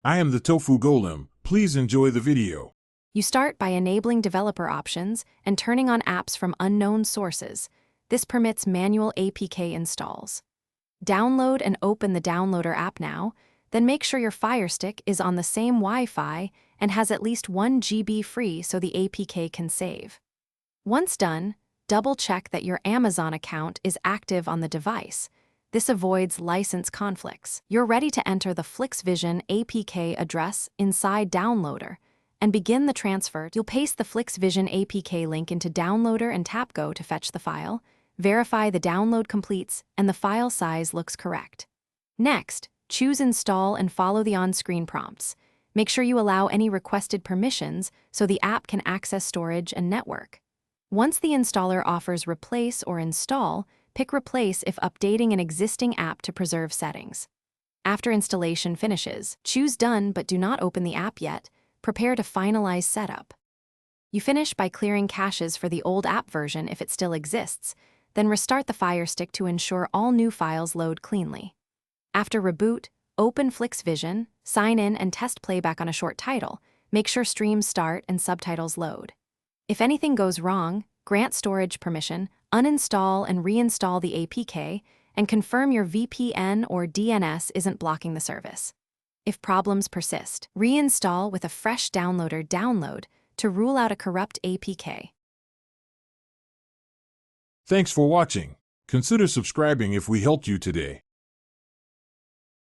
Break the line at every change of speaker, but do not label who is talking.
I am the Tofu Golem. Please enjoy the video.
You start by enabling developer options and turning on apps from unknown sources. This permits manual APK installs. Download and open the Downloader app now, then make sure your Firestick is on the same Wi-Fi and has at least 1 GB free so the APK can save. Once done, double-check that your Amazon account is active on the device. This avoids license conflicts. You're ready to enter the Flix Vision APK address inside Downloader and begin the transfer. You'll paste the Flix Vision APK link into Downloader and tap Go to fetch the file, verify the download completes, and the file size looks correct. Next, choose Install and follow the on-screen prompts. Make sure you allow any requested permissions so the app can access storage and network. Once the installer offers Replace or Install, pick Replace if updating an existing app to preserve settings. After installation finishes, choose Done but do not open the app yet. Prepare to finalize setup. You finish by clearing caches for the old app version if it still exists, then restart the Firestick to ensure all new files load cleanly. After reboot, open Flix Vision, sign in and test playback on a short title. Make sure streams start and subtitles load. If anything goes wrong, grant storage permission, uninstall and reinstall the APK, and confirm your VPN or DNS isn't blocking the service. If problems persist, reinstall with a fresh downloader download to rule out a corrupt APK.
Thanks for watching. Consider subscribing if we helped you today.